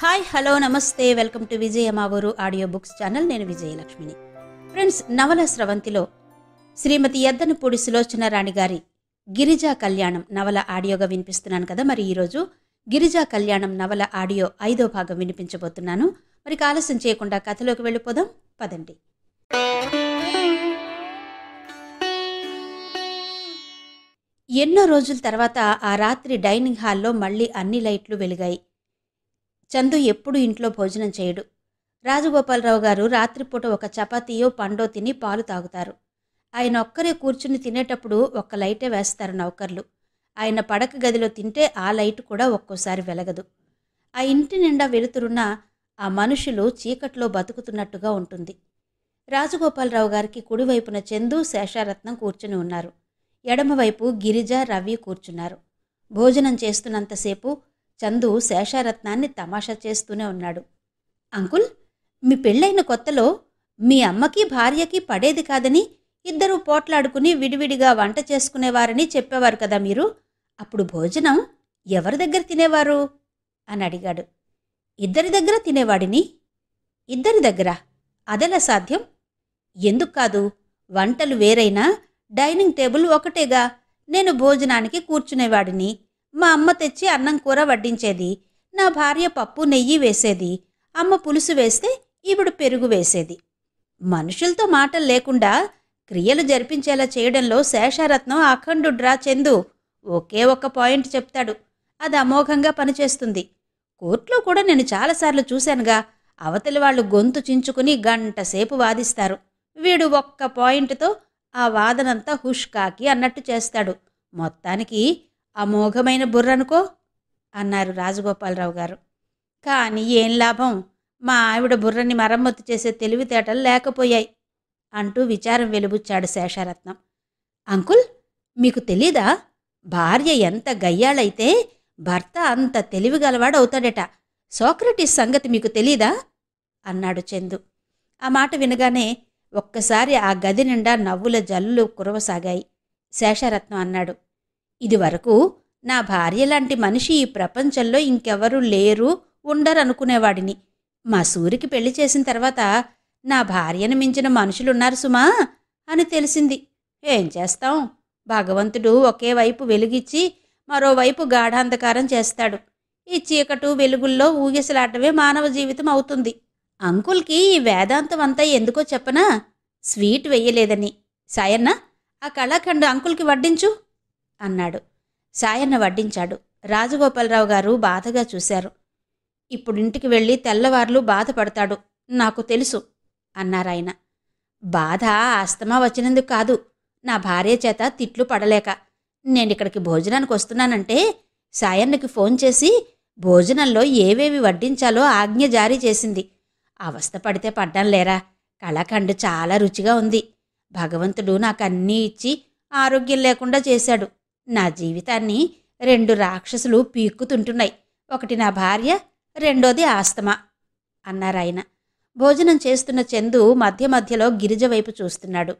Hi hello నమస్తే welcome to విజయ మా ఊరు ఆడియో బుక్స్ ఛానల్. నేను విజయలక్ష్మిని. ఫ్రెండ్స్, నవల స్రవంతిలో శ్రీమతి ఎద్దనపూడి సులోచన రాణి గారి గిరిజా కళ్యాణం నవల ఆడియోగా వినిపిస్తున్నాను కదా. మరి ఈరోజు గిరిజా కళ్యాణం నవల ఆడియో 5వ భాగం వినిపించబోతున్నాను. మరి ఆలస్యం చేయకుండా కథలోకి వెళ్ళిపోదాం పదండి. ఎన్నో రోజుల తర్వాత ఆ రాత్రి డైనింగ్ హాల్లో మళ్ళీ అన్ని లైట్లు వెలిగాయి. చందు ఎప్పుడు ఇంట్లో భోజనం చేయడు. రాజగోపాలరావు గారు రాత్రిపూట ఒక చపాతీయో పండో తిని పాలు తాగుతారు. ఆయన ఒక్కరే కూర్చుని తినేటప్పుడు ఒక్క లైటే వేస్తారు నౌకర్లు. ఆయన పడక గదిలో తింటే ఆ లైటు కూడా ఒక్కోసారి వెలగదు. ఆ ఇంటి నిండా వెలుతురున్న ఆ మనుషులు చీకట్లో బతుకుతున్నట్టుగా ఉంటుంది. రాజగోపాలరావు గారికి కుడివైపున చందు, శేషారత్నం కూర్చుని ఉన్నారు. ఎడమవైపు గిరిజ, రవి కూర్చున్నారు. భోజనం చేస్తున్నంతసేపు చందు శేషారత్నాన్ని తమాషా చేస్తూనే ఉన్నాడు. అంకుల్, మీ పెళ్ళైన కొత్తలో మీ అమ్మకి భార్యకి పడేది కాదని ఇద్దరూ పోట్లాడుకుని విడివిడిగా వంట చేసుకునేవారని చెప్పేవారు కదా మీరు. అప్పుడు భోజనం ఎవరి దగ్గర తినేవారు అని అడిగాడు. ఇద్దరి దగ్గర తినేవాడిని. ఇద్దరి దగ్గర? అదెలా సాధ్యం? ఎందుకు కాదు, వంటలు వేరైనా డైనింగ్ టేబుల్ ఒకటేగా. నేను భోజనానికి కూర్చునేవాడిని. మా అమ్మ తెచ్చి అన్నం కూర వడ్డించేది. నా భార్య పప్పు నెయ్యి వేసేది. అమ్మ పులుసు వేస్తే ఈవిడ పెరుగు వేసేది. మనుషులతో మాటలు లేకుండా క్రియలు జరిపించేలా చేయడంలో శేషారత్నం అఖండుడ్రా చందు. ఒకే ఒక్క పాయింట్ చెప్తాడు, అది అమోఘంగా పనిచేస్తుంది. కోర్టులో కూడా నేను చాలాసార్లు చూశానుగా. అవతలి వాళ్ళు గొంతు చించుకుని గంట సేపు వాదిస్తారు. వీడు ఒక్క పాయింట్తో ఆ వాదనంతా హుష్కాకి అన్నట్టు చేస్తాడు. మొత్తానికి అమోఘమైన బుర్రనుకో అన్నారు రాజగోపాలరావు గారు. కానీ ఏం లాభం, మా ఆవిడ బుర్రని మరమ్మతు చేసే తెలివితేటలు లేకపోయాయి అంటూ విచారం వెలుబుచ్చాడు శేషారత్నం. అంకుల్, మీకు తెలీదా? భార్య ఎంత గయ్యాళైతే భర్త అంత తెలివిగలవాడవుతాడట. సోక్రటీస్ సంగతి మీకు తెలీదా అన్నాడు చందు. ఆ మాట వినగానే ఒక్కసారి ఆ గది నిండా నవ్వుల జల్లులు కురవసాగాయి. శేషారత్నం అన్నాడు, ఇదివరకు నా భార్య లాంటి మనిషి ఈ ప్రపంచంలో ఇంకెవరూ లేరు, ఉండరనుకునేవాడిని. మా సూరికి పెళ్లి చేసిన తర్వాత నా భార్యను మించిన మనుషులున్నారు సుమా అని తెలిసింది. ఏం చేస్తాం, భగవంతుడు ఒకే వైపు వెలుగిచ్చి మరోవైపు గాఢాంధకారం చేస్తాడు. ఈ చీకటు వెలుగుల్లో ఊగిసలాటమే మానవ జీవితం అవుతుంది. అంకుల్కి ఈ వేదాంతం అంతా ఎందుకో చెప్పనా? స్వీట్ వెయ్యలేదని. సాయన్న, ఆ కళాఖండు అంకుల్కి వడ్డించు అన్నాడు. సాయన్న వడ్డించాడు. రాజగోపాలరావు గారు బాధగా చూశారు. ఇప్పుడింటికి వెళ్ళి తెల్లవార్లు బాధపడతాడు, నాకు తెలుసు అన్నారాయన. బాధ ఆస్తమా వచ్చినందుకు కాదు, నా భార్య చేత తిట్లు పడలేక. నేనిక్కడికి భోజనానికి వస్తున్నానంటే సాయన్నకి ఫోన్ చేసి భోజనంలో ఏవేవి వడ్డించాలో ఆజ్ఞ జారీ చేసింది. అవస్థ పడితే పడ్డాం లేరా. కళాఖండు చాలా రుచిగా ఉంది. భగవంతుడు నాకన్నీ ఇచ్చి ఆరోగ్యం లేకుండా చేశాడు. నా జీవితాన్ని 2 రాక్షసులు పీక్కుతుంటున్నాయి. ఒకటి నా భార్య, రెండోది ఆస్తమా అన్నారాయన. భోజనం చేస్తున్న చందు మధ్య మధ్యలో గిరిజ వైపు చూస్తున్నాడు.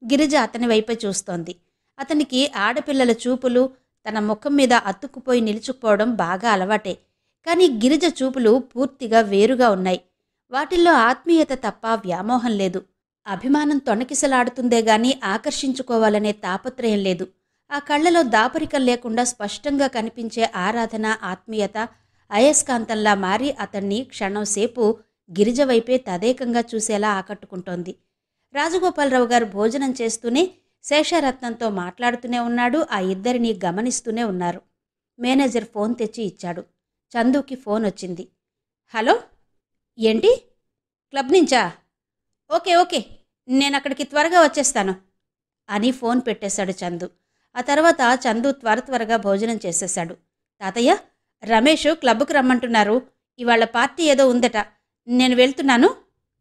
గిరిజ అతని వైపే చూస్తోంది. అతనికి ఆడపిల్లల చూపులు తన ముఖం మీద అతుక్కుపోయి నిలుచుకుపోవడం బాగా అలవాటే. కానీ గిరిజ చూపులు పూర్తిగా వేరుగా ఉన్నాయి. వాటిల్లో ఆత్మీయత తప్ప వ్యామోహం లేదు. అభిమానం తొణకిసలాడుతుందే గాని ఆకర్షించుకోవాలనే తాపత్రయం లేదు. ఆ కళ్లలో దాపరికం లేకుండా స్పష్టంగా కనిపించే ఆరాధన, ఆత్మీయత అయస్కాంతంలా మారి అతన్ని క్షణంసేపు గిరిజ వైపే తదేకంగా చూసేలా ఆకట్టుకుంటోంది. రాజగోపాలరావు గారు భోజనం చేస్తూనే శేషారత్నంతో మాట్లాడుతూనే ఉన్నాడు. ఆ ఇద్దరిని గమనిస్తూనే ఉన్నారు. మేనేజర్ ఫోన్ తెచ్చి ఇచ్చాడు. చందుకి ఫోన్ వచ్చింది. హలో, ఏంటి? క్లబ్ నుంచా? ఓకే ఓకే, నేనక్కడికి త్వరగా వచ్చేస్తాను అని ఫోన్ పెట్టేశాడు చందు. ఆ తర్వాత చందు త్వరగా భోజనం చేసేశాడు. తాతయ్య, రమేష్ క్లబ్కు రమ్మంటున్నారు. ఇవాళ పార్టీ ఏదో ఉందట, నేను వెళ్తున్నాను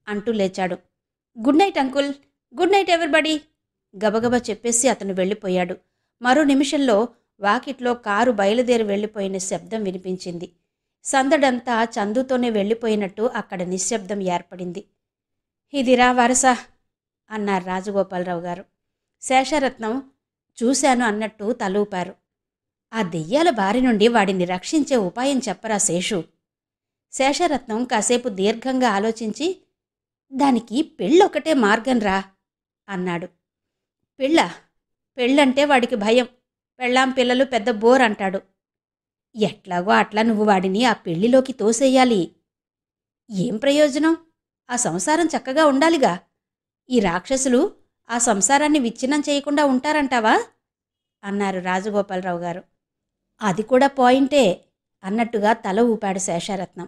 అంటూ లేచాడు. Good night uncle. Good night everybody గబగబా చెప్పేసి అతను వెళ్ళిపోయాడు. మరో నిమిషంలో వాకిట్లో కారు బయలుదేరి వెళ్ళిపోయిన శబ్దం వినిపించింది. సందడంతా చందుతోనే వెళ్ళిపోయినట్టు అక్కడ నిశ్శబ్దం ఏర్పడింది. ఇదిరా వరస అన్నారు రాజగోపాలరావు గారు. శేషారత్నం చూశాను అన్నట్టు తలూపారు. ఆ దెయ్యాల బారి నుండి వాడిని రక్షించే ఉపాయం చెప్పరా శేషు? శేషరత్నం కాసేపు దీర్ఘంగా ఆలోచించి, దానికి పెళ్ళొకటే మార్గంరా అన్నాడు. పెళ్ళా? పెళ్ళంటే వాడికి భయం. పెళ్ళాం పిల్లలు పెద్ద బోర్ అంటాడు. ఎట్లాగో అట్లా నువ్వు వాడిని ఆ పెళ్లిలోకి తోసేయాలి. ఏం ప్రయోజనం? ఆ సంసారం చక్కగా ఉండాలిగా. ఈ రాక్షసులు ఆ సంసారాన్ని విచ్ఛిన్నం చేయకుండా ఉంటారంటావా అన్నారు రాజగోపాలరావు గారు. అది కూడా పాయింటే అన్నట్టుగా తల ఊపాడు శేషారత్నం.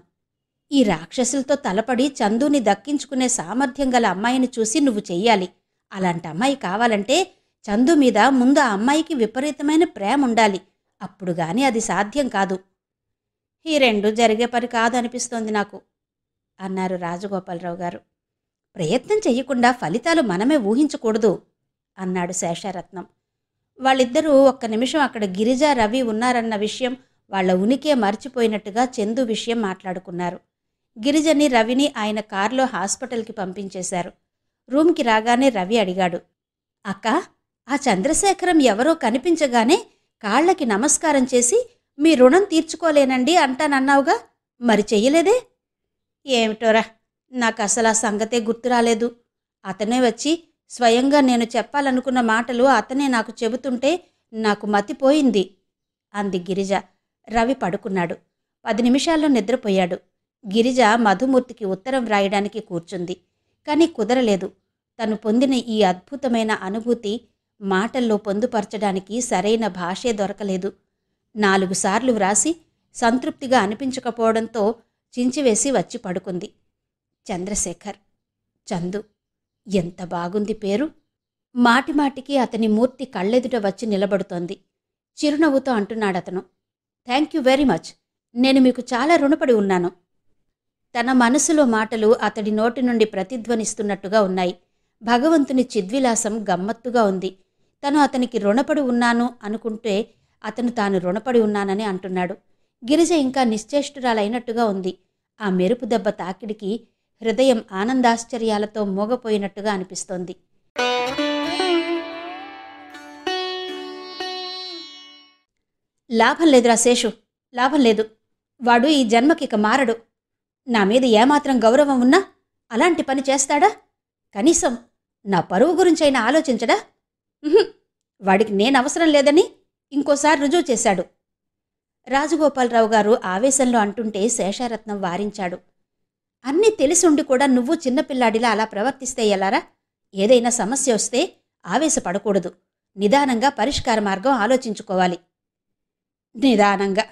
ఈ రాక్షసులతో తలపడి చందుని దక్కించుకునే సామర్థ్యం గల అమ్మాయిని చూసి నువ్వు చెయ్యాలి. అలాంటి అమ్మాయి కావాలంటే చందు మీద ముందు ఆ అమ్మాయికి విపరీతమైన ప్రేమ ఉండాలి. అప్పుడు గాని అది సాధ్యం కాదు. ఈ రెండు జరిగే పని కాదనిపిస్తోంది నాకు అన్నారు రాజగోపాలరావు గారు. ప్రయత్నం చెయ్యకుండా ఫలితాలు మనమే ఊహించకూడదు అన్నాడు శేషారత్నం. వాళ్ళిద్దరూ ఒక్క నిమిషం అక్కడ గిరిజ, రవి ఉన్నారన్న విషయం వాళ్ల ఉనికే మర్చిపోయినట్టుగా చందు విషయం మాట్లాడుకున్నారు. గిరిజని, రవిని ఆయన కారులో హాస్పిటల్కి పంపించేశారు. రూమ్కి రాగానే రవి అడిగాడు, అక్క, ఆ చంద్రశేఖరం ఎవరో కనిపించగానే కాళ్లకి నమస్కారం చేసి మీ రుణం తీర్చుకోలేనండి అంటానన్నావుగా, మరి చెయ్యలేదే? ఏమిటోరా, నాకు అసలు ఆ సంగతే గుర్తురాలేదు. అతనే వచ్చి స్వయంగా నేను చెప్పాలనుకున్న మాటలు అతనే నాకు చెబుతుంటే నాకు మతిపోయింది అంది గిరిజ. రవి పడుకున్నాడు. 10 నిమిషాల్లో నిద్రపోయాడు. గిరిజ మధుమూర్తికి ఉత్తరం వ్రాయడానికి కూర్చుంది. కానీ కుదరలేదు. తను పొందిన ఈ అద్భుతమైన అనుభూతి మాటల్లో పొందుపరచడానికి సరైన భాషే దొరకలేదు. 4 సార్లు వ్రాసి సంతృప్తిగా అనిపించకపోవడంతో చించివేసి వచ్చి పడుకుంది. చంద్రశేఖర్, చందు, ఎంత బాగుంది పేరు. మాటిమాటికి అతని మూర్తి కళ్ళెదుట వచ్చి నిలబడుతోంది. చిరునవ్వుతో అంటున్నాడతను, థ్యాంక్ యూ వెరీ మచ్, నేను మీకు చాలా రుణపడి ఉన్నాను. తన మనసులో మాటలు అతడి నోటి నుండి ప్రతిధ్వనిస్తున్నట్టుగా ఉన్నాయి. భగవంతుని చిద్విలాసం గమ్మత్తుగా ఉంది. తను అతనికి రుణపడి ఉన్నాను అనుకుంటే అతను తాను రుణపడి ఉన్నానని అంటున్నాడు. గిరిజ ఇంకా నిశ్చేష్టురాలైనట్టుగా ఉంది. ఆ మెరుపు దెబ్బ తాకిడికి హృదయం ఆనందాశ్చర్యాలతో మోగపోయినట్టుగా అనిపిస్తోంది. లాభం లేదురా శేషు, లాభం లేదు. వాడు ఈ జన్మకిక మారడు. నా మీద ఏమాత్రం గౌరవం ఉన్నా అలాంటి పని చేస్తాడా? కనీసం నా పరువు గురించైనా ఆలోచించడా? వాడికి నేనవసరం లేదని ఇంకోసారి రుజువు చేశాడు. రాజగోపాలరావు గారు ఆవేశంలో అంటుంటే శేషారత్నం వారించాడు. అన్నీ తెలిసుండి కూడా నువ్వు చిన్నపిల్లాడిలా అలా ప్రవర్తిస్తే ఎలారా? ఏదైనా సమస్య వస్తే ఆవేశపడకూడదు. నిదానంగా పరిష్కార మార్గం ఆలోచించుకోవాలి. నిదానంగా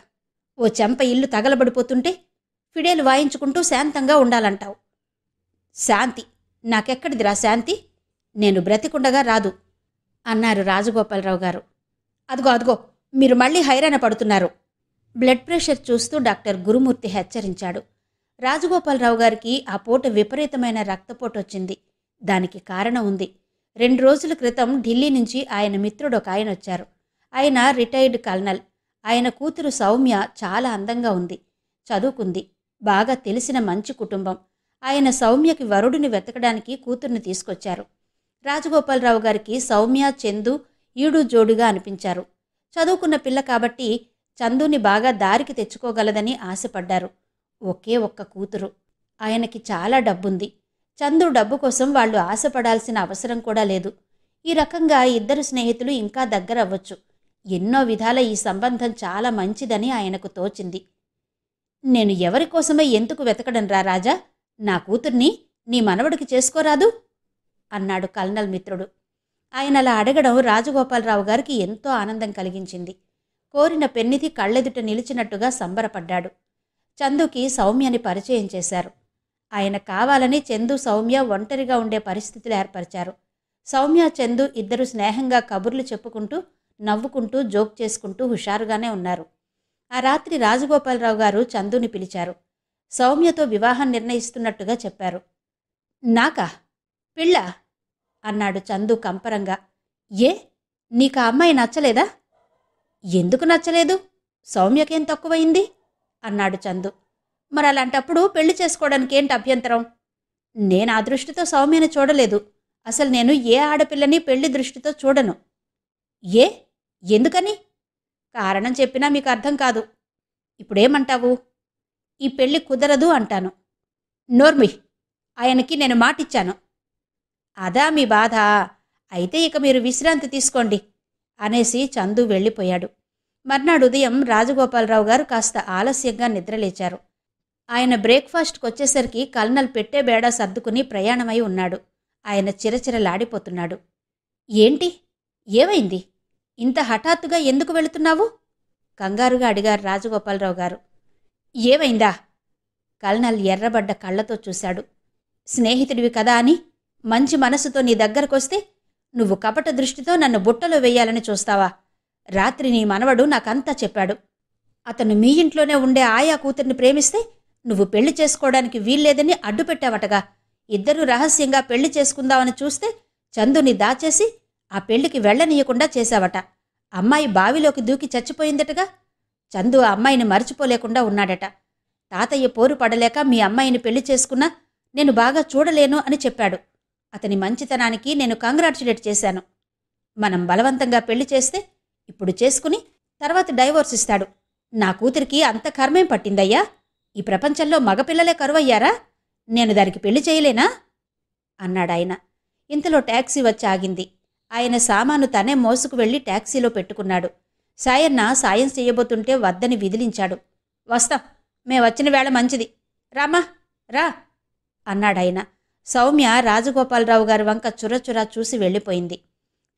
ఓ చెంప ఇల్లు తగలబడిపోతుంటే ఫిడేలు వాయించుకుంటూ శాంతంగా ఉండాలంటావు. శాంతి నాకెక్కడిదిరా శాంతి? నేను బ్రతికుండగా రాదు అన్నారు రాజగోపాలరావు గారు. అదిగో అదిగో, మీరు మళ్ళీ హైరాణ పడుతున్నారు. బ్లడ్ ప్రెషర్ చూస్తూ డాక్టర్ గురుమూర్తి హెచ్చరించాడు. రాజగోపాలరావు గారికి ఆ పూట విపరీతమైన రక్తపోటు వచ్చింది. దానికి కారణం ఉంది. 2 రోజుల క్రితం ఢిల్లీ నుంచి ఆయన మిత్రుడొక ఆయన వచ్చారు. ఆయన రిటైర్డ్ కల్నల్. ఆయన కూతురు సౌమ్య చాలా అందంగా ఉంది. చదువుకుంది. బాగా తెలిసిన మంచి కుటుంబం. ఆయన సౌమ్యకి వరుడిని వెతకడానికి కూతుర్ని తీసుకొచ్చారు. రాజగోపాలరావు గారికి సౌమ్య, చందు ఈడు జోడుగా అనిపించారు. చదువుకున్న పిల్ల కాబట్టి చందుని బాగా దారికి తెచ్చుకోగలదని ఆశపడ్డారు. ఒకే ఒక్క కూతురు. ఆయనకి చాలా డబ్బుంది. చందు డబ్బు కోసం వాళ్ళు ఆశపడాల్సిన అవసరం కూడా లేదు. ఈ రకంగా ఇద్దరు స్నేహితులు ఇంకా దగ్గరవ్వచ్చు. ఎన్నో విధాల ఈ సంబంధం చాలా మంచిదని ఆయనకు తోచింది. నేను ఎవరికోసమే ఎందుకు వెతకడంరా రాజా? నా కూతుర్ని నీ మనవడికి చేసుకోరాదు అన్నాడు కల్నల్ మిత్రుడు. ఆయన అలా అడగడం రాజగోపాలరావు గారికి ఎంతో ఆనందం కలిగించింది. కోరిన పెన్నిధి కళ్ళెదుట నిలిచినట్టుగా సంబరపడ్డాడు. చందుకి సౌమ్యని పరిచయం చేశారు. ఆయన కావాలని చందు, సౌమ్య ఒంటరిగా ఉండే పరిస్థితులు ఏర్పరిచారు. సౌమ్య, చందు ఇద్దరు స్నేహంగా కబుర్లు చెప్పుకుంటూ, నవ్వుకుంటూ, జోక్ చేసుకుంటూ హుషారుగానే ఉన్నారు. ఆ రాత్రి రాజగోపాలరావు గారు చందుని పిలిచారు. సౌమ్యతో వివాహం నిర్ణయిస్తున్నట్టుగా చెప్పారు. నాకా? పిళ్ళ? అన్నాడు చందు కంపరంగా. ఏ, నీకా అమ్మాయి నచ్చలేదా? ఎందుకు నచ్చలేదు? సౌమ్యకేం తక్కువైంది అన్నాడు చందు. మరి అలాంటప్పుడు పెళ్లి చేసుకోవడానికి ఏంటి అభ్యంతరం? నేను ఆ దృష్టితో సౌమ్యని చూడలేదు. అసలు నేను ఏ ఆడపిల్లని పెళ్లి దృష్టితో చూడను. ఏ, ఎందుకని? కారణం చెప్పినా మీకు అర్థం కాదు. ఇప్పుడేమంటావు? ఈ పెళ్లి కుదరదు అంటాను. నోర్మి, ఆయనకి నేను మాటిచ్చాను. అదా మీ బాధ? అయితే ఇక మీరు విశ్రాంతి తీసుకోండి అనేసి చందు వెళ్ళిపోయాడు. మర్నాడు ఉదయం రాజగోపాలరావు గారు కాస్త ఆలస్యంగా నిద్రలేచారు. ఆయన బ్రేక్ఫాస్ట్కొచ్చేసరికి కల్నల్ పెట్టే బేడా సర్దుకుని ప్రయాణమై ఉన్నాడు. ఆయన చిరచిరలాడిపోతున్నాడు. ఏంటి? ఏమైంది? ఇంత హఠాత్తుగా ఎందుకు వెళుతున్నావు? కంగారుగా అడిగారు రాజగోపాలరావు గారు. ఏమైందా? కల్నల్ ఎర్రబడ్డ కళ్లతో చూశాడు. స్నేహితుడివి కదా అని మంచి మనసుతో నీ దగ్గరకొస్తే నువ్వు కపట దృష్టితో నన్ను బుట్టలో వెయ్యాలని చూస్తావా? రాత్రి నీ మనవడు నాకంతా చెప్పాడు. అతను మీ ఇంట్లోనే ఉండే ఆయా కూతుర్ని ప్రేమిస్తే నువ్వు పెళ్లి చేసుకోవడానికి వీల్లేదని అడ్డుపెట్టావటగా. ఇద్దరూ రహస్యంగా పెళ్లి చేసుకుందామని చూస్తే చందుని దాచేసి ఆ పెళ్లికి వెళ్లనీయకుండా చేశావట. అమ్మాయి బావిలోకి దూకి చచ్చిపోయిందటగా. చందు ఆ అమ్మాయిని మర్చిపోలేకుండా ఉన్నాడట. తాతయ్య పోరు పడలేక మీ అమ్మాయిని పెళ్లి చేసుకున్నా నేను బాగా చూడలేను అని చెప్పాడు. అతని మంచితనానికి నేను కంగ్రాచ్యులేట్ చేశాను. మనం బలవంతంగా పెళ్లి చేస్తే ఇప్పుడు చేసుకుని తర్వాత డైవోర్స్ ఇస్తాడు. నా కూతురికి అంత కర్మేం పట్టిందయ్యా? ఈ ప్రపంచంలో మగపిల్లలే కరువయ్యారా? నేను దానికి పెళ్లి చేయలేనా అన్నాడాయన. ఇంతలో ట్యాక్సీ వచ్చి ఆగింది. ఆయన సామాను తనే మోసుకు వెళ్లి ట్యాక్సీలో పెట్టుకున్నాడు. సాయన్న సాయం చెయ్యబోతుంటే వద్దని విదిలించాడు. వస్తాం, మేమొచ్చిన వేళ మంచిది. రామా రా అన్నాడాయన. సౌమ్య రాజగోపాలరావు గారి వంక చురచురా చూసి వెళ్ళిపోయింది.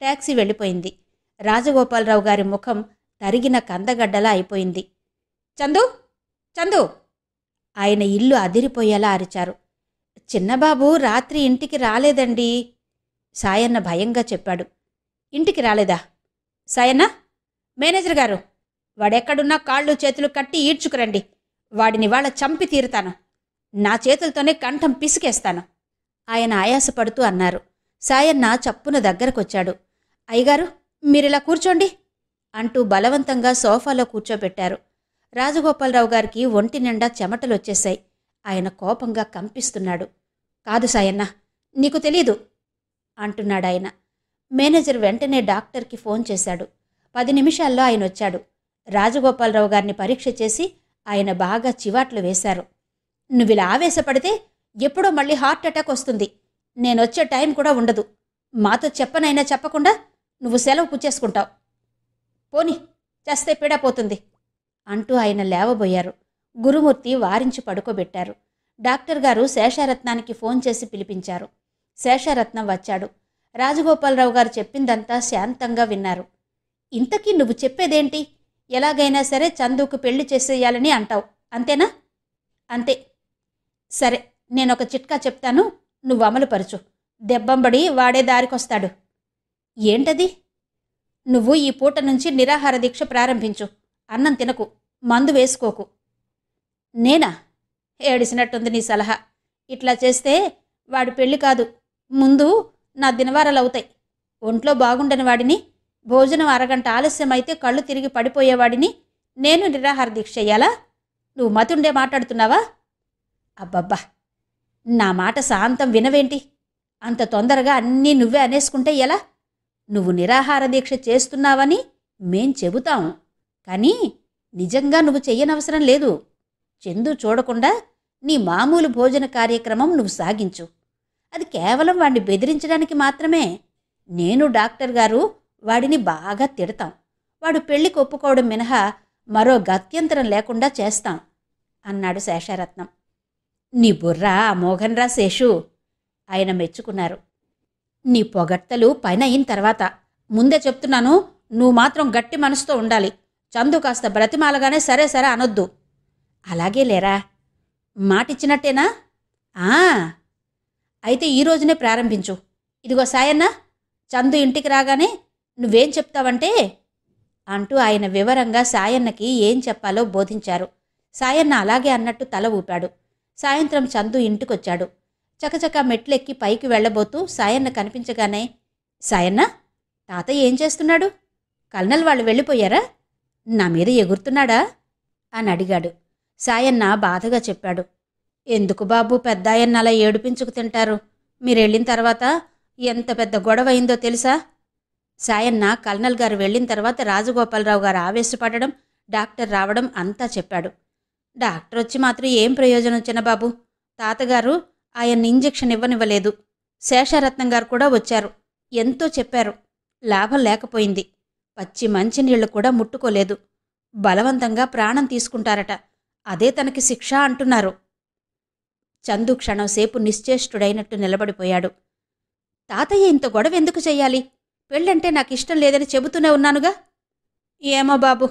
ట్యాక్సీ వెళ్ళిపోయింది. రాజగోపాలరావు గారి ముఖం తరిగిన కందగడ్డలా అయిపోయింది. చందు, చందు! ఆయన ఇల్లు అదిరిపోయేలా అరిచారు. చిన్నబాబు రాత్రి ఇంటికి రాలేదండి సాయన్న భయంగా చెప్పాడు. ఇంటికి రాలేదా? సాయన్న, మేనేజర్ గారు, వాడెక్కడున్నా కాళ్ళు చేతులు కట్టి ఈడ్చుకురండి. వాడిని వాళ్ళ చంపి తీరుతాను. నా చేతులతోనే కంఠం పిసికేస్తాను ఆయన ఆయాసపడుతూ అన్నారు. సాయన్న చప్పున దగ్గరకొచ్చాడు. అయ్యగారు, మీరిలా కూర్చోండి అంటూ బలవంతంగా సోఫాలో కూర్చోబెట్టారు. రాజగోపాలరావు గారికి ఒంటి నిండా చెమటలొచ్చేశాయి. ఆయన కోపంగా కంపిస్తున్నాడు. కాదు సాయన్న, నీకు తెలీదు అంటున్నాడాయన. మేనేజర్ వెంటనే డాక్టర్కి ఫోన్ చేశాడు. 10 నిమిషాల్లో ఆయన వచ్చాడు. రాజగోపాలరావు గారిని పరీక్ష చేసి ఆయన బాగా చివాట్లు వేశారు. నువ్విలా ఆవేశపడితే ఎప్పుడో మళ్ళీ హార్ట్ అటాక్ వస్తుంది. నేనొచ్చే టైం కూడా ఉండదు. మాతో చెప్పనైనా చెప్పకుండా నువ్వు సెలవు పుచ్చేసుకుంటావు. పోని, చేస్తే పీడపోతుంది అంటూ ఆయన లేవబోయారు. గురుమూర్తి వారించి పడుకోబెట్టారు. డాక్టర్ గారు శేషారత్నానికి ఫోన్ చేసి పిలిపించారు. శేషారత్నం వచ్చాడు. రాజగోపాలరావు గారు చెప్పిందంతా శాంతంగా విన్నారు. ఇంతకీ నువ్వు చెప్పేదేంటి? ఎలాగైనా సరే చందుకు పెళ్లి చేసేయాలని అంటావు, అంతేనా? అంతే. సరే, నేనొక చిట్కా చెప్తాను, నువ్వు అమలుపరచు. దెబ్బంబడి వాడే దారికొస్తాడు. ఏంటది? నువ్వు ఈ పూట నుంచి నిరాహార దీక్ష ప్రారంభించు. అన్నం తినకు, మందు వేసుకోకు. నేనా? ఏడిసినట్టుంది నీ సలహా. ఇట్లా చేస్తే వాడి పెళ్లి కాదు, ముందు నా దినవారాలవుతాయి. ఒంట్లో బాగుండని వాడిని, భోజనం అరగంట ఆలస్యమైతే కళ్ళు తిరిగి పడిపోయేవాడిని నేను నిరాహార దీక్ష చెయ్యాలా? నువ్వు మతుండే మాట్లాడుతున్నావా? అబ్బబ్బా, నా మాట శాంతం వినవేంటి? అంత తొందరగా అన్నీ నువ్వే అనేసుకుంటే ఎలా? నువ్వు నిరాహార దీక్ష చేస్తున్నావని మేం చెబుతాం, కానీ నిజంగా నువ్వు చెయ్యనవసరం లేదు. చందు చూడకుండా నీ మామూలు భోజన కార్యక్రమం నువ్వు సాగించు. అది కేవలం వాడిని బెదిరించడానికి మాత్రమే. నేను డాక్టర్ గారు వాడిని బాగా తిడతాం. వాడు పెళ్లికి ఒప్పుకోవడం మినహా మరో గత్యంతరం లేకుండా చేస్తాం అన్నాడు శేషారత్నం. నీ బుర్ర అమోఘన్రా శేషు ఆయన మెచ్చుకున్నారు. నీ పొగడ్తలు పైన అయిన తర్వాత ముందే చెప్తున్నాను, నువ్వు మాత్రం గట్టి మనసుతో ఉండాలి. చందు కాస్త బ్రతిమాలగానే సరే సరే అనొద్దు. అలాగే లేరా, మాటిచ్చినట్టేనా? అయితే ఈ రోజునే ప్రారంభించు. ఇదిగో సాయన్న, చందు ఇంటికి రాగానే నువ్వేం చెప్తావంటే అంటూ ఆయన వివరంగా సాయన్నకి ఏం చెప్పాలో బోధించారు. సాయన్న అలాగే అన్నట్టు తల ఊపాడు. సాయంత్రం చందు ఇంటికొచ్చాడు. చకచక మెట్లెక్కి పైకి వెళ్లబోతూ సాయన్న కనిపించగానే, సాయన్న, తాతయ్య ఏం చేస్తున్నాడు? కల్నల్ వాళ్ళు వెళ్ళిపోయారా? నా మీద ఎగురుతున్నాడా అని అడిగాడు. సాయన్న బాధగా చెప్పాడు. ఎందుకు బాబు పెద్దాయన్న అలా ఏడిపించుకు తింటారు? మీరెళ్ళిన తర్వాత ఎంత పెద్ద గొడవ అయిందో తెలుసా? సాయన్న కల్నల్ గారు వెళ్ళిన తర్వాత రాజగోపాలరావు గారు ఆవేశపడడం, డాక్టర్ రావడం అంతా చెప్పాడు. డాక్టర్ వచ్చి మాత్రం ఏం ప్రయోజనం చిన్నబాబు. తాతగారు ఆయన్ని ఇంజెక్షన్ ఇవ్వనివ్వలేదు. శేషారత్నం గారు కూడా వచ్చారు. ఎంతో చెప్పారు. లాభం లేకపోయింది. పచ్చి మంచినీళ్లు కూడా ముట్టుకోలేదు. బలవంతంగా ప్రాణం తీసుకుంటారట. అదే తనకి శిక్ష అంటున్నారు. చందు క్షణంసేపు నిశ్చేష్టుడైనట్టు నిలబడిపోయాడు. తాతయ్య ఇంత గొడవ ఎందుకు చెయ్యాలి? పెళ్ళంటే నాకిష్టం లేదని చెబుతూనే ఉన్నానుగా. ఏమో బాబు,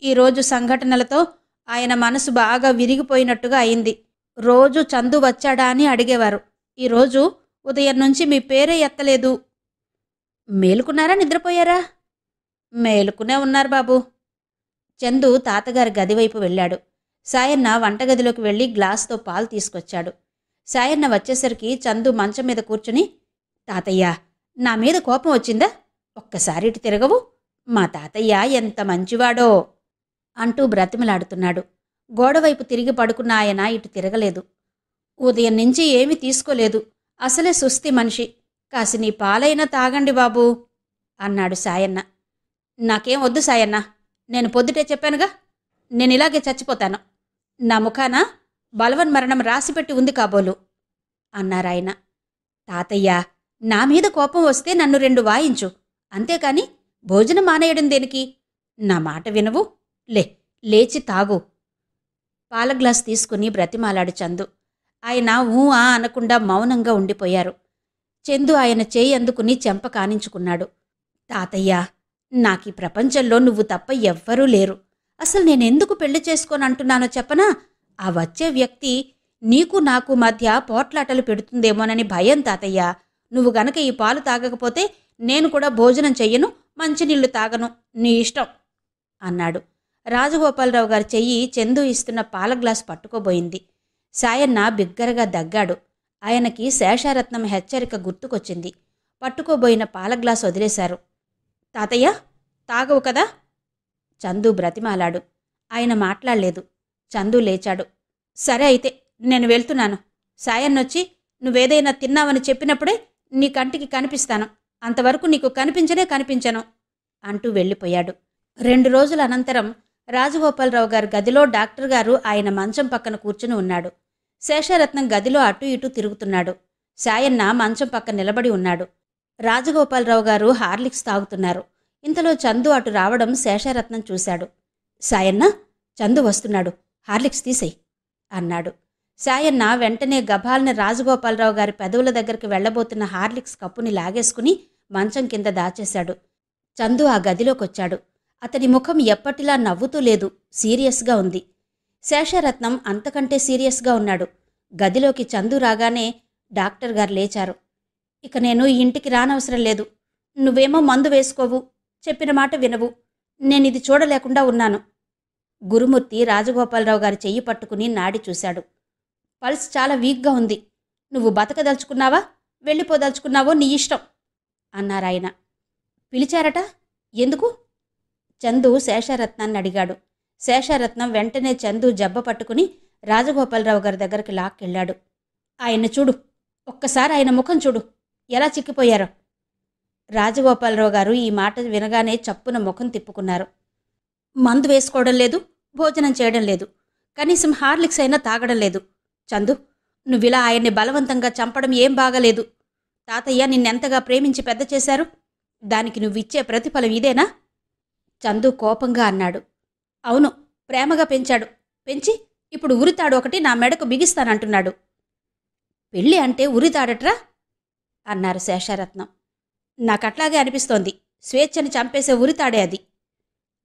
ఈరోజు సంఘటనలతో ఆయన మనసు బాగా విరిగిపోయినట్టుగా అయింది. రోజు చందు వచ్చాడా అని అడిగేవారు. ఈరోజు ఉదయం నుంచి మీ పేరే ఎత్తలేదు. మేలుకున్నారా, నిద్రపోయారా? మేలుకునే ఉన్నారు బాబు. చందు తాతగారి గదివైపు వెళ్ళాడు. సాయన్న వంటగదిలోకి వెళ్ళి గ్లాస్తో పాలు తీసుకొచ్చాడు. సాయన్న వచ్చేసరికి చందు మంచం మీద కూర్చుని, తాతయ్య, నా మీద కోపం వచ్చిందా? ఒక్కసారి ఇటు తిరగవు? మా తాతయ్య ఎంత మంచివాడో అంటూ బ్రతిమలాడుతున్నాడు. గోడవైపు తిరిగి పడుకున్న ఆయన ఇటు తిరగలేదు. ఉదయం నుంచి ఏమీ తీసుకోలేదు. అసలే సుస్థి మనిషి. కాసి నీ పాలైనా తాగండి బాబూ అన్నాడు సాయన్న. నాకేం వద్దు సాయన్న. నేను పొద్దుటే చెప్పానుగా, నేనిలాగే చచ్చిపోతాను. నా ముఖాన బలవన్మరణం రాసిపెట్టి ఉంది కాబోలు అన్నారాయన. తాతయ్య, నా మీద కోపం వస్తే నన్ను 2 వాయించు, అంతేకాని భోజనం మానేయడం దేనికి? నా మాట వినవు? లేచి తాగు. పాల గ్లాస్ తీసుకుని బ్రతిమాలాడు చందు. ఆయన ఊ ఆ అనకుండా మౌనంగా ఉండిపోయారు. చందు ఆయన చేయి అందుకుని చెంప కానించుకున్నాడు. తాతయ్య, నాకీ ప్రపంచంలో నువ్వు తప్ప ఎవ్వరూ లేరు. అసలు నేనెందుకు పెళ్లి చేసుకోనంటున్నానో చెప్పనా? ఆ వచ్చే వ్యక్తి నీకు నాకు మధ్య పోట్లాటలు పెడుతుందేమోనని భయం తాతయ్య. నువ్వు గనక ఈ పాలు తాగకపోతే నేను కూడా భోజనం చెయ్యను, మంచినీళ్లు తాగను, నీ ఇష్టం అన్నాడు. రాజగోపాలరావు గారి చెయ్యి చందు ఇస్తున్న పాల గ్లాస్ పట్టుకోబోయింది. సాయన్న బిగ్గరగా దగ్గాడు. ఆయనకి శేషారత్నం హెచ్చరిక గుర్తుకొచ్చింది. పట్టుకోబోయిన పాల గ్లాస్ వదిలేశారు. తాతయ్య, తాగవు కదా? చందు బ్రతిమాలాడు. ఆయన మాట్లాడలేదు. చందు లేచాడు. సరే అయితే నేను వెళ్తున్నాను. సాయన్నొచ్చి నువ్వేదైనా తిన్నావని చెప్పినప్పుడే నీ కంటికి కనిపిస్తాను. అంతవరకు నీకు కనిపించను అంటూ వెళ్ళిపోయాడు. 2 రోజుల అనంతరం రాజగోపాలరావు గారి గదిలో డాక్టర్ గారు ఆయన మంచం పక్కన కూర్చుని ఉన్నాడు. శేషారత్నం గదిలో అటూ ఇటూ తిరుగుతున్నాడు. సాయన్న మంచం పక్క నిలబడి ఉన్నాడు. రాజగోపాలరావు గారు హార్లిక్స్ తాగుతున్నారు. ఇంతలో చందు అటు రావడం శేషారత్నం చూశాడు. సాయన్న, చందు వస్తున్నాడు, హార్లిక్స్ తీసేయ్ అన్నాడు. సాయన్న వెంటనే గభాల్న రాజగోపాలరావు గారి పెదవుల దగ్గరికి వెళ్లబోతున్న హార్లిక్స్ కప్పుని లాగేసుకుని మంచం కింద దాచేశాడు. చందు ఆ గదిలోకొచ్చాడు. అతని ముఖం ఎప్పటిలా నవ్వుతూ లేదు, సీరియస్గా ఉంది. శేషారత్నం అంతకంటే సీరియస్గా ఉన్నాడు. గదిలోకి చందు రాగానే డాక్టర్ గారు లేచారు. ఇక నేను ఈ ఇంటికి రానవసరం లేదు. నువ్వేమో మందు వేసుకోవు, చెప్పిన మాట వినవు. నేనిది చూడలేకుండా ఉన్నాను. గురుమూర్తి రాజగోపాలరావు గారి చెయ్యి పట్టుకుని నాడి చూశాడు. పల్స్ చాలా వీక్గా ఉంది. నువ్వు బతకదలుచుకున్నావా, వెళ్ళిపోదలుచుకున్నావో నీ ఇష్టం అన్నారాయన. పిలిచారట, ఎందుకు? చందు శేషారత్నాన్ని అడిగాడు. శేషారత్నం వెంటనే చందు జబ్బ పట్టుకుని రాజగోపాలరావు గారి దగ్గరికి లాక్కెళ్ళాడు. ఆయన్ని చూడు, ఒక్కసారి ఆయన ముఖం చూడు, ఎలా చిక్కిపోయారో. రాజగోపాలరావు గారు ఈ మాట వినగానే చప్పున ముఖం తిప్పుకున్నారు. మందు వేసుకోవడం లేదు, భోజనం చేయడం లేదు, కనీసం హార్లిక్స్ అయినా తాగడం లేదు. చందు, నువ్విలా ఆయన్ని బలవంతంగా చంపడం ఏం బాగలేదు. తాతయ్య నిన్నెంతగా ప్రేమించి పెద్ద చేశారు. దానికి నువ్విచ్చే ప్రతిఫలం ఇదేనా? చందు కోపంగా అన్నాడు. అవును, ప్రేమగా పెంచాడు. పెంచి ఇప్పుడు ఉరితాడు ఒకటి నా మెడకు బిగిస్తానంటున్నాడు. పెళ్ళి అంటే ఉరితాడట్రా అన్నారు శేషారత్నం. నాకట్లాగే అనిపిస్తోంది. స్వేచ్ఛని చంపేసే ఉరితాడే అది.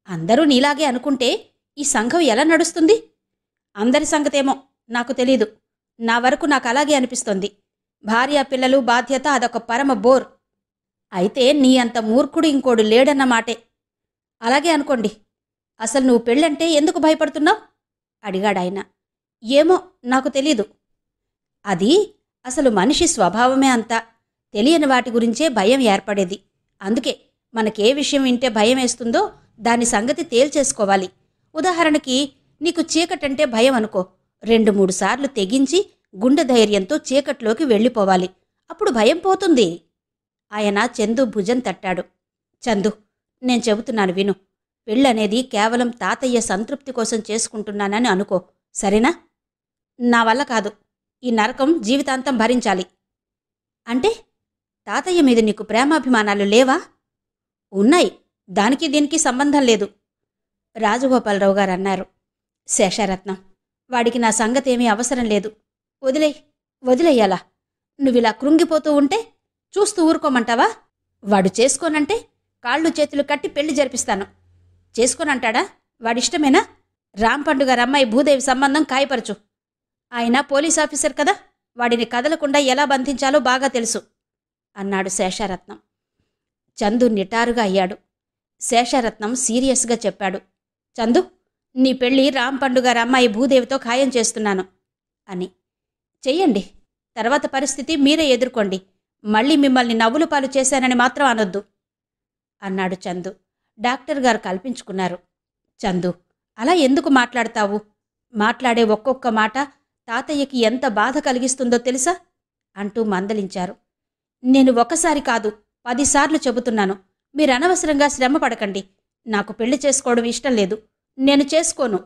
అందరూ నీలాగే అనుకుంటే ఈ సంఘం ఎలా నడుస్తుంది? అందరి సంగతేమో నాకు తెలీదు. నా వరకు నాకు అలాగే అనిపిస్తోంది. భార్య పిల్లలు బాధ్యత అదొక పరమ బోర్. అయితే నీ అంత మూర్ఖుడు ఇంకోడు లేడన్నమాటే. అలాగే అనుకోండి. అసలు నువ్వు పెళ్ళంటే ఎందుకు భయపడుతున్నావు అడిగాడాయన. ఏమో నాకు తెలీదు. అది అసలు మనిషి స్వభావమే అంతా. తెలియని వాటి గురించే భయం ఏర్పడేది. అందుకే మనకే విషయం వింటే భయం వేస్తుందో దాని సంగతి తేల్చేసుకోవాలి. ఉదాహరణకి నీకు చీకటంటే భయం అనుకో. 2-3 సార్లు తెగించి గుండె ధైర్యంతో చీకట్లోకి వెళ్ళిపోవాలి. అప్పుడు భయం పోతుంది. ఆయన చందు భుజం తట్టాడు. చందు, నేను చెబుతున్నాను విను. పెళ్ళనేది కేవలం తాతయ్య సంతృప్తి కోసం చేసుకుంటున్నానని అనుకో. సరేనా? నా వల్ల కాదు. ఈ నరకం జీవితాంతం భరించాలి. అంటే తాతయ్య మీద నీకు ప్రేమాభిమానాలు లేవా? ఉన్నాయి. దానికి దీనికి సంబంధం లేదు రాజగోపాలరావు గారు అన్నారు. శేషారత్నం, వాడికి నా సంగతేమీ అవసరం లేదు. వదిలేయ్యాలా? నువ్విలా కృంగిపోతూ ఉంటే చూస్తూ ఊరుకోమంటావా? వాడు చేసుకోనంటే కాళ్ళు చేతులు కట్టి పెళ్లి జరిపిస్తాను. చేసుకోనంటాడా? వాడిష్టమేనా? రాంపండు గారి అమ్మాయి భూదేవి సంబంధం ఖాయపరచు. ఆయన పోలీస్ ఆఫీసర్ కదా, వాడిని కదలకుండా ఎలా బంధించాలో బాగా తెలుసు అన్నాడు శేషారత్నం. చందు నిటారుగా అయ్యాడు. శేషారత్నం సీరియస్గా చెప్పాడు. చందు, నీ పెళ్లి రాంపండు గారి అమ్మాయి భూదేవితో ఖాయం చేస్తున్నాను అని. చెయ్యండి. తర్వాత పరిస్థితి మీరే ఎదుర్కోండి. మళ్ళీ మిమ్మల్ని నవ్వులు పాలు చేశానని మాత్రం అనొద్దు అన్నాడు చందు. డాక్టర్ గారు కల్పించుకున్నారు. చందు, అలా ఎందుకు మాట్లాడతావు? మాట్లాడే ఒక్కొక్క మాట తాతయ్యకి ఎంత బాధ కలిగిస్తుందో తెలుసా అంటూ మందలించారు. నేను ఒకసారి కాదు 10 సార్లు చెబుతున్నాను. మీరనవసరంగా శ్రమ పడకండి. నాకు పెళ్లి చేసుకోవడం ఇష్టం లేదు. నేను చేసుకోను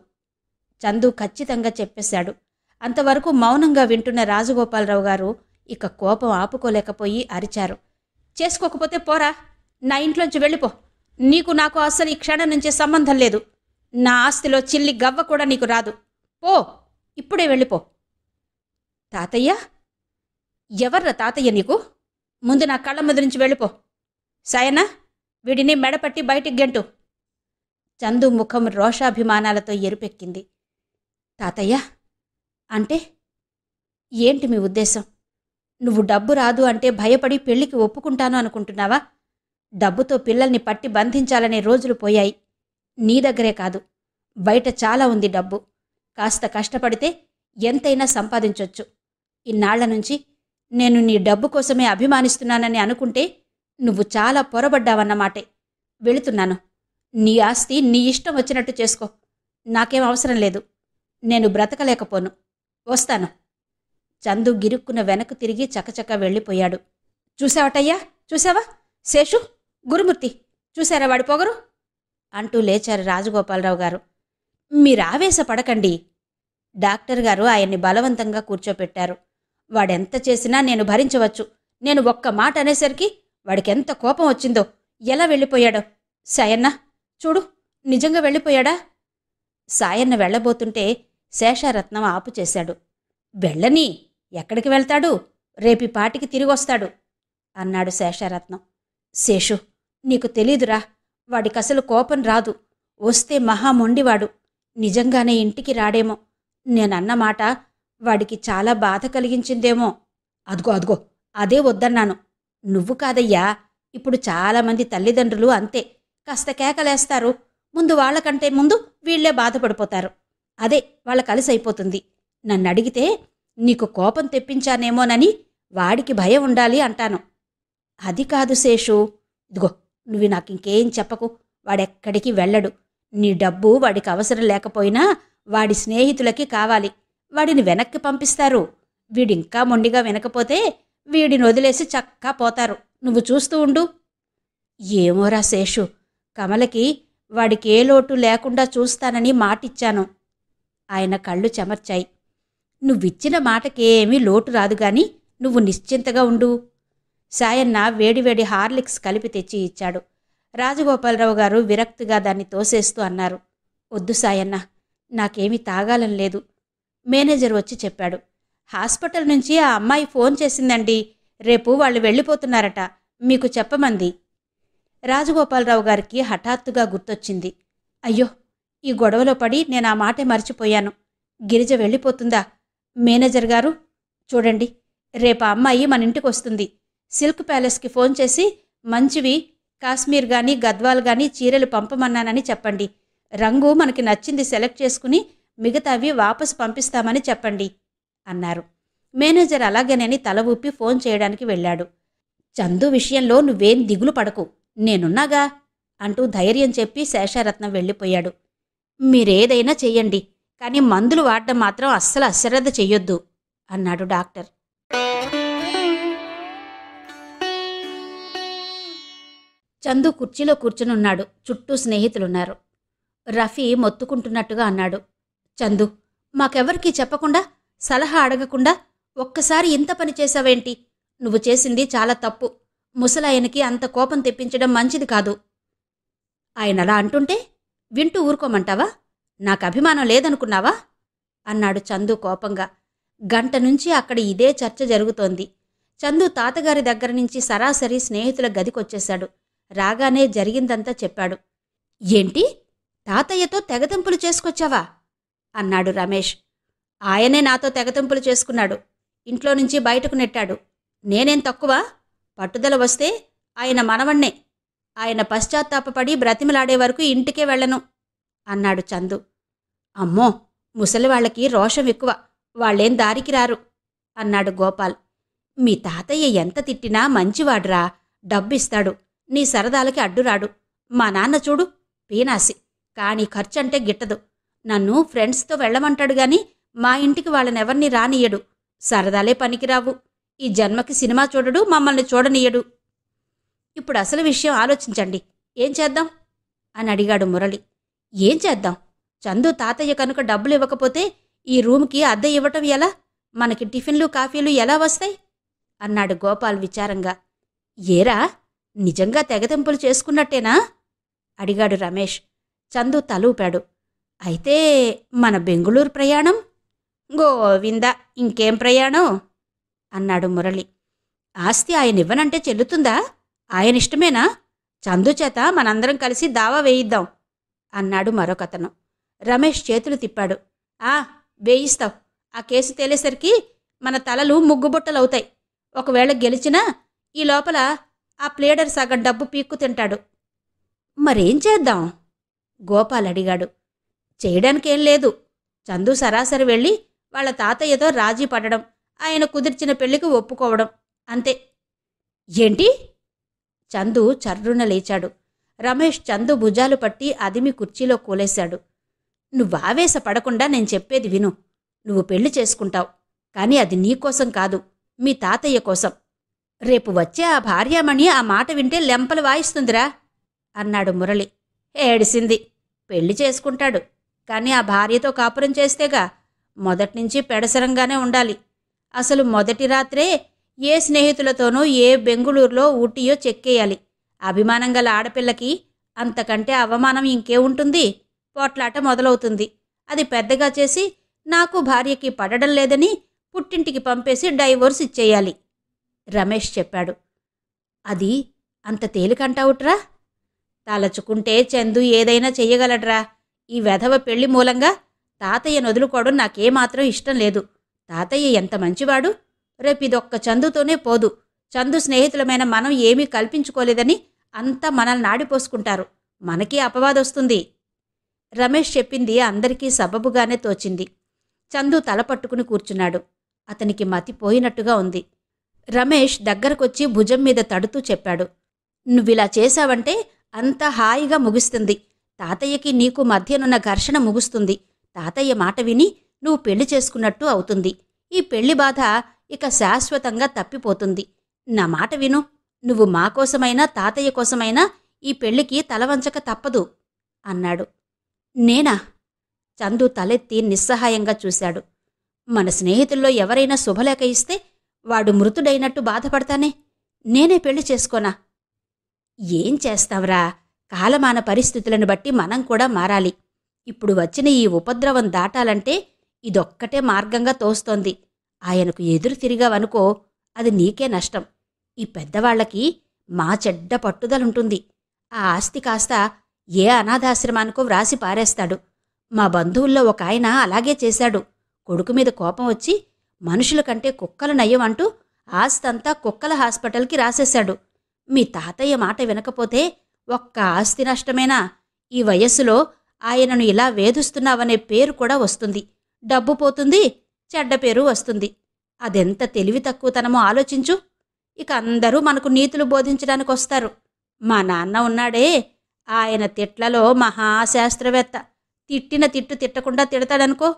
చందు ఖచ్చితంగా చెప్పేశాడు. అంతవరకు మౌనంగా వింటున్న రాజగోపాలరావు గారు ఇక కోపం ఆపుకోలేకపోయి అరిచారు. చేసుకోకపోతే పోరా, నా ఇంట్లోంచి వెళ్ళిపో. నీకు నాకు అస్సలు ఈ క్షణం నుంచే సంబంధం లేదు. నా ఆస్తిలో చిల్లి గవ్వ కూడా నీకు రాదు. పో, ఇప్పుడే వెళ్ళిపో. తాతయ్య? ఎవర్రా తాతయ్య నీకు? ముందు నా కళ్ళ ముందు నుంచి వెళ్ళిపో. సాయనా, వీడిని మెడపట్టి బయటికి గెంటు. చందు ముఖం రోషాభిమానాలతో ఎరుపెక్కింది. తాతయ్య అంటే ఏంటి మీ ఉద్దేశం? నువ్వు డబ్బు రాదు అంటే భయపడి పెళ్లికి ఒప్పుకుంటాను అనుకుంటున్నావా? డబ్బుతో పిల్లల్ని పట్టి బంధించాలనే రోజులు పోయాయి. నీ దగ్గరే కాదు, బయట చాలా ఉంది డబ్బు. కాస్త కష్టపడితే ఎంతైనా సంపాదించొచ్చు. ఇన్నాళ్ల నుంచి నేను నీ డబ్బు కోసమే అభిమానిస్తున్నానని అనుకుంటే నువ్వు చాలా పొరబడ్డావన్నమాటే. వెళుతున్నాను. నీ ఆస్తి నీ ఇష్టం వచ్చినట్టు చేసుకో. నాకేం అవసరం లేదు. నేను బ్రతకలేకపోను. వస్తాను. చందు గిరుక్కున వెనక్కు తిరిగి చకచక వెళ్ళిపోయాడు. చూసావటయ్యా, చూసావా? శేషు, గురుమూర్తి, చూశారా వాడి పొగరు అంటూ లేచారు రాజగోపాలరావు గారు. మీరావేశపడకండి. డాక్టర్ గారు ఆయన్ని బలవంతంగా కూర్చోపెట్టారు. వాడెంత చేసినా నేను భరించవచ్చు. నేను ఒక్క మాట అనేసరికి వాడికెంత కోపం వచ్చిందో. ఎలా వెళ్ళిపోయాడో. సాయన్న, చూడు, నిజంగా వెళ్ళిపోయాడా? సాయన్న వెళ్ళబోతుంటే శేషారత్నం ఆపు చేశాడు. వెళ్ళని, ఎక్కడికి వెళ్తాడు? రేపి పాటికి తిరిగొస్తాడు అన్నాడు శేషారత్నం. శేషు, నీకు తెలీదురా, వాడికసలు కోపం రాదు. వస్తే మహా మొండివాడు. నిజంగానే ఇంటికి రాడేమో. నేనన్నమాట వాడికి చాలా బాధ కలిగించిందేమో. అదిగో అదే వద్దన్నాను. నువ్వు కాదయ్యా, ఇప్పుడు చాలామంది తల్లిదండ్రులు అంతే. కాస్త కేకలేస్తారు. ముందు వాళ్లకంటే ముందు వీళ్లే బాధపడిపోతారు. అదే వాళ్ళ కలిసైపోతుంది. నన్నడిగితే నీకు కోపం తెప్పించానేమోనని వాడికి భయం ఉండాలి అంటాను. అది కాదు శేషు. ఇదిగో, నువ్వు నాకింకేం చెప్పకు. వాడెక్కడికి వెళ్ళడు. నీ డబ్బు వాడికి అవసరం లేకపోయినా వాడి స్నేహితులకి కావాలి. వాడిని వెనక్కి పంపిస్తారు. వీడింకా మొండిగా వెనకపోతే వీడిని వదిలేసి చక్కా పోతారు. నువ్వు చూస్తూ ఉండు. ఏమోరా శేషు, కమలకి వాడికే లోటు లేకుండా చూస్తానని మాటిచ్చాను. ఆయన కళ్ళు చెమర్చాయి. నువ్విచ్చిన మాటకేమీ లోటు రాదుగాని నువ్వు నిశ్చింతగా ఉండు. సాయన్న వేడివేడి హార్లిక్స్ కలిపి తెచ్చి ఇచ్చాడు. రాజగోపాలరావు గారు విరక్తిగా దాన్ని తోసేస్తూ అన్నారు. వద్దు సాయన్న, నాకేమీ తాగాలని లేదు. మేనేజర్ వచ్చి చెప్పాడు. హాస్పిటల్ నుంచి ఆ అమ్మాయి ఫోన్ చేసిందండి. రేపు వాళ్ళు వెళ్ళిపోతున్నారట. మీకు చెప్పమంది. రాజగోపాలరావు గారికి హఠాత్తుగా గుర్తొచ్చింది. అయ్యో, ఈ గొడవలో పడి నేను ఆ మాటే మర్చిపోయాను. గిరిజ వెళ్ళిపోతుందా? మేనేజర్ గారు, చూడండి, రేపు ఆ అమ్మాయి మన ఇంటికొస్తుంది. సిల్క్ ప్యాలెస్కి ఫోన్ చేసి మంచివి కాశ్మీర్ గాని గద్వాల్ గాని చీరలు పంపమన్నానని చెప్పండి. రంగు మనకి నచ్చింది సెలెక్ట్ చేసుకుని మిగతావి వాపసు పంపిస్తామని చెప్పండి అన్నారు. మేనేజర్ అలాగేనని తల ఊపి ఫోన్ చేయడానికి వెళ్ళాడు. చందు విషయంలో నువ్వేం దిగులు పడకు, నేనున్నాగా అంటూ ధైర్యం చెప్పి శేషారత్నం వెళ్ళిపోయాడు. మీరేదైనా చెయ్యండి, కానీ మందులు వాడడం మాత్రం అస్సలు అశ్రద్ధ చెయ్యొద్దు అన్నాడు డాక్టర్. చందు కుర్చీలో కూర్చునున్నాడు. చుట్టూ స్నేహితులున్నారు. రఫీ మొత్తుకుంటున్నట్టుగా అన్నాడు. చందు, మాకెవ్వరికీ చెప్పకుండా, సలహా అడగకుండా ఒక్కసారి ఇంత పని చేశావేంటి? నువ్వు చేసింది చాలా తప్పు. ముసలాయనకి అంత కోపం తెప్పించడం మంచిది కాదు. ఆయనలా అంటుంటే వింటూ ఊరుకోమంటావా? నాకు అభిమానం లేదనుకున్నావా? అన్నాడు చందు కోపంగా. గంట నుంచి అక్కడ ఇదే చర్చ జరుగుతోంది. చందు తాతగారి దగ్గర నుంచి సరాసరి స్నేహితుల గదికొచ్చేశాడు. రాగానే జరిగిందంతా చెప్పాడు. ఏంటి? తాతయ్యతో తెగతింపులు చేసుకొచ్చావా? అన్నాడు రమేష్. ఆయనే నాతో తెగతింపులు చేసుకున్నాడు. ఇంట్లో నుంచి బయటకు నెట్టాడు. నేనేం తక్కువ? పట్టుదల వస్తే ఆయన మనవణ్ణే. ఆయన పశ్చాత్తాపపడి బ్రతిమలాడే వరకు ఇంటికే వెళ్ళను అన్నాడు చందు. అమ్మో, ముసలివాళ్లకి రోషం ఎక్కువ, వాళ్లేం దారికి రారు అన్నాడు గోపాల్. మీ తాతయ్య ఎంత తిట్టినా మంచివాడ్రా, డబ్బిస్తాడు, నీ సరదాలకి అడ్డురాడు. మా నాన్న చూడు, పీనాసి, కానీ ఖర్చంటే గిట్టదు. నన్ను ఫ్రెండ్స్తో వెళ్ళమంటాడు గాని మా ఇంటికి వాళ్ళనెవర్నీ రానియ్యడు. సరదాలే పనికిరావు. ఈ జన్మకి సినిమా చూడడు, మమ్మల్ని చూడనియ్యడు. ఇప్పుడు అసలు విషయం ఆలోచించండి. ఏం చేద్దాం అని అడిగాడు మురళి. ఏం చేద్దాం? చందు తాతయ్య కనుక డబ్బులు ఇవ్వకపోతే ఈ రూమ్కి అద్దె ఇవ్వటం ఎలా? మనకి టిఫిన్లు కాఫీలు ఎలా వస్తాయి అన్నాడు గోపాల్ విచారంగా. ఏరా, నిజంగా తెగతింపులు చేసుకున్నట్టేనా అడిగాడు రమేష్. చందు తలూపాడు. అయితే మన బెంగుళూరు ప్రయాణం? గోవింద, ఇంకేం ప్రయాణం అన్నాడు మురళి. ఆస్తి ఆయన ఇవ్వనంటే చెల్లుతుందా? ఆయనిష్టమేనా? చందు చేత మనందరం కలిసి దావా వేయిద్దాం అన్నాడు మరొకతను. రమేష్ చేతులు తిప్పాడు. వేయిస్తావు. ఆ కేసు తేలేసరికి మన తలలు ముగ్గుబుట్టలవుతాయి. ఒకవేళ గెలిచినా ఈ లోపల ఆ ప్లేడర్ సగం డబ్బు పీక్కు తింటాడు. మరేం చేద్దాం? గోపాల్ అడిగాడు. చేయడానికేం లేదు. చందు సరాసరి వెళ్ళి వాళ్ళ తాతయ్యతో రాజీ పడడం, ఆయన కుదిర్చిన పెళ్లికి ఒప్పుకోవడం, అంతే. ఏంటి? చందు చర్రున లేచాడు. రమేష్ చందు భుజాలు పట్టి అదిమి కుర్చీలో కూలేశాడు. నువ్వావేశపడకుండా నేను చెప్పేది విను. నువ్వు పెళ్లి చేసుకుంటావు, కానీ అది నీకోసం కాదు, మీ తాతయ్య కోసం. రేపు వచ్చే ఆ భార్యామణి ఆ మాట వింటే లెంపలు వాయిస్తుందిరా అన్నాడు మురళి. ఏడిసింది. పెళ్లి చేసుకుంటాడు, కానీ ఆ భార్యతో కాపురం చేస్తేగా. మొదట్నుంచి పెడసరంగానే ఉండాలి. అసలు మొదటి రాత్రే ఏ స్నేహితులతోనో ఏ బెంగుళూరులో ఊటీయో చెక్కేయాలి. అభిమానం గల ఆడపిల్లకి అంతకంటే అవమానం ఇంకే ఉంటుంది? పోట్లాట మొదలవుతుంది. అది పెద్దగా చేసి నాకు భార్యకి పడడం లేదని పుట్టింటికి పంపేసి డైవోర్స్ ఇచ్చేయాలి రమేష్ చెప్పాడు. అది అంత తేలికంటావుట్రా? తలచుకుంటే చందు ఏదైనా చెయ్యగలడ్రా. ఈ వెధవ పెళ్లి మూలంగా తాతయ్య నొదులుకోవడం నాకేమాత్రం ఇష్టం లేదు. తాతయ్య ఎంత మంచివాడు. రేపిదొక్క చందుతోనే పోదు. చందు స్నేహితులమైన మనం ఏమీ కల్పించుకోలేదని అంతా మనల్ని నాడిపోసుకుంటారు. మనకీ అపవాదొస్తుంది. రమేష్ చెప్పింది అందరికీ సబబుగానే తోచింది. చందు తలపట్టుకుని కూర్చున్నాడు. అతనికి మతిపోయినట్టుగా ఉంది. రమేష్ దగ్గరకొచ్చి భుజం మీద తడుతూ చెప్పాడు. నువ్విలా చేశావంటే అంతా హాయిగా ముగుస్తుంది. తాతయ్యకి నీకు మధ్యనున్న ఘర్షణ ముగుస్తుంది. తాతయ్య మాట విని నువ్వు పెళ్లి చేసుకున్నట్టు అవుతుంది. ఈ పెళ్లి బాధ ఇక శాశ్వతంగా తప్పిపోతుంది. నా మాట విను. నువ్వు మా కోసమైనా తాతయ్య కోసమైనా ఈ పెళ్లికి తలవంచక తప్పదు అన్నాడు. నేనా? చందు తలెత్తి నిస్సహాయంగా చూశాడు. మన స్నేహితుల్లో ఎవరైనా శుభలేఖ ఇస్తే వాడు మృతుడైనట్టు బాధపడతానే. నేనే పెళ్లి చేసుకోనా? ఏం చేస్తావురా? కాలమాన పరిస్థితులను బట్టి మనం కూడా మారాలి. ఇప్పుడు వచ్చిన ఈ ఉపద్రవం దాటాలంటే ఇదొక్కటే మార్గంగా తోస్తోంది. ఆయనకు ఎదురు తిరిగావనుకో, అది నీకే నష్టం. ఈ పెద్దవాళ్లకి మా చెడ్డ పట్టుదలుంటుంది. ఆ ఆస్తి కాస్త ఏ అనాథాశ్రమానికో వ్రాసి పారేస్తాడు. మా బంధువుల్లో ఒక ఆయన అలాగే చేశాడు. కొడుకు మీద కోపం వచ్చి మనుషుల కంటే కుక్కలు నయ్యం అంటూ ఆస్తంతా కుక్కల హాస్పిటల్కి రాసేశాడు. మీ తాతయ్య మాట వినకపోతే ఒక్క ఆస్తి నష్టమేనా? ఈ వయస్సులో ఆయనను ఇలా వేధిస్తున్నావనే పేరు కూడా వస్తుంది. డబ్బు పోతుంది, చెడ్డ పేరు వస్తుంది. అదెంత తెలివి తక్కువతనమో ఆలోచించు. ఇక అందరూ మనకు నీతులు బోధించడానికొస్తారు. మా నాన్న ఉన్నాడే, ఆయన తిట్లలో మహాశాస్త్రవేత్త. తిట్టిన తిట్టు తిట్టకుండా తిడతాడనుకో